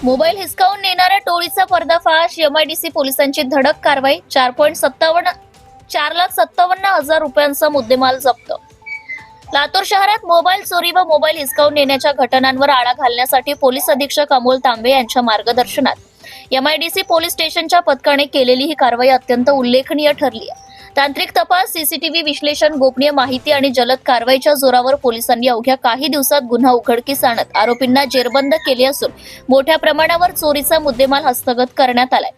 Mobile हिसकावून नेणाऱ्या टोळीचा पर्दाफाश, एमआयडीसी पोलिसांची धडक कारवाई, 4,57,000 रुपयांचा मुद्देमाल जप्त. लातूर शहरात मोबाईल चोरी व मोबाईल हिसकावून नेण्याच्या घटनांवर आळा घालण्यासाठी पोलीस अधीक्षक अमोल तांबे यांच्या मार्गदर्शनात एमआयडीसी पोलीस स्टेशनच्या पथकाने केलेली ही कारवाई अत्यंत उल्लेखनीय ठरली आहे. तांत्रिक तपास, सीसीटीव्ही विश्लेषण, गोपनीय माहिती आणि जलद कारवाईच्या जोरावर पोलिसांनी अवघ्या काही दिवसात गुन्हा उघडकीस आणत आरोपींना जेरबंद केले असून मोठ्या प्रमाणावर चोरीचा मुद्देमाल हस्तगत करण्यात आलाय.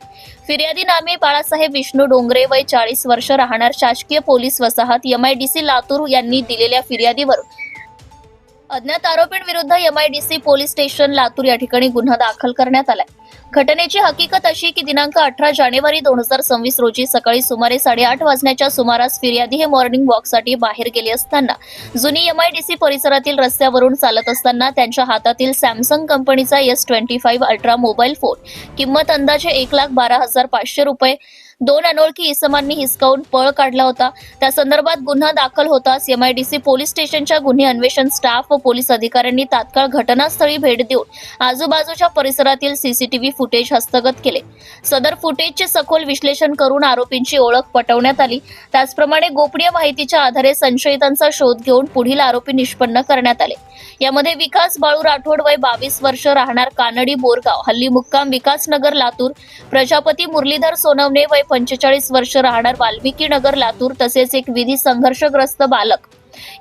फिर्यादी नामे बाळासाहेब विष्णू डोंगरे, वय 40 वर्ष, राहणार शासकीय पोलीस वसाहत, एमआयडीसी लातूर यांनी दिलेल्या फिर्यादीवरून अज्ञात आरोपींविरुद्ध एमआयडीसी पोलीस स्टेशन लातूर या ठिकाणी गुन्हा दाखल करण्यात आलाय. घटनेची हकीकत अशी की दिनांक 18 जानेवारी 2026 रोजी सकाळी सुमारे 8:30 वाजण्याच्या सुमारास फिर्यादी हे मॉर्निंग वॉकसाठी बाहेर गेले असताना जुनी एमआयडीसी परिसरातील रस्त्यावरून चालत असताना त्यांच्या हातातील सॅमसंग कंपनीचा S25 अल्ट्रा मोबाईल फोन किंमत अंदाजे 1,12,500 रुपये 2 अनोळखी इसमांनी हिसकावून पळ काढला होता. त्या संदर्भात गुन्हा दाखल होताच एमआयडीसी पोलीस स्टेशनच्या गुन्हे अन्वेषण स्टाफ व पोलीस अधिकाऱ्यांनी तात्काळ घटनास्थळी भेट देऊन आजूबाजूच्या परिसरातील सीसीटीव्ही फुटेज हस्तगत केले. सदर फुटेजचे सखोल विश्लेषण करून आरोपींची ओळख पटवण्यात आली. त्याचप्रमाणे गोपनीय माहितीच्या आधारे संशयितांचा शोध घेऊन पुढील आरोपी निष्पन्न करण्यात आले. यामध्ये विकास बाळू राठोड, वय 22 वर्ष, राहणार कानडी बोरगाव, हल्ली मुक्काम विकासनगर लातूर, प्रजापती मुरलीधर सोनवणे, वय 45 वर्ष, राहणार वाल्मिकी नगर लातूर, तसेच एक विधी संघर्षग्रस्त बालक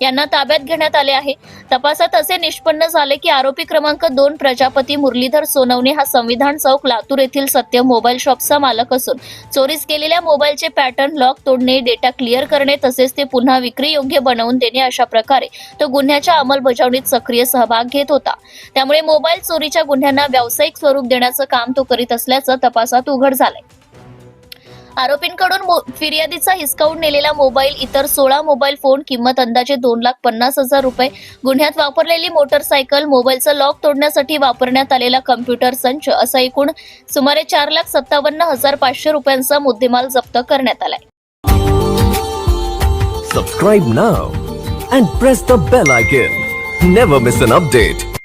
यांना ताब्यात घेण्यात आले आहे. तपासात असे निष्पन्न झाले की आरोपी क्रमांक 2 प्रजापती मुरलीधर सोनवणे हा संविधान चौक लातूर येथील सत्य मोबाईल शॉपचा मालक असून चोरीस गेलेल्या मोबाईलचे पॅटर्न, लॉक तोडणे, डेटा क्लिअर करणे तसेच ते पुन्हा विक्री योग्य बनवून देणे अशा प्रकारे तो गुन्ह्याच्या अंमलबजावणीत सक्रिय सहभाग घेत होता. त्यामुळे मोबाईल चोरीच्या गुन्ह्यांना व्यावसायिक स्वरूप देण्याचं काम तो करीत असल्याचं तपासात उघड झालंय. आरोपींकडून फिर्यादीचा हिसकावून नेलेला मोबाईल, इतर 16 मोबाईल फोन किंमत अंदाजे 2,50,000 रुपये, गुन्ह्यात वापरलेली मोटरसायकल, मोबाईलचं लॉक तोडण्यासाठी वापरण्यात आलेला कम्प्युटर संच असा एकूण सुमारे 4,57,500 रुपयांचा मुद्देमाल जप्त करण्यात आलाय. Subscribe now and press the bell icon. Never miss an update.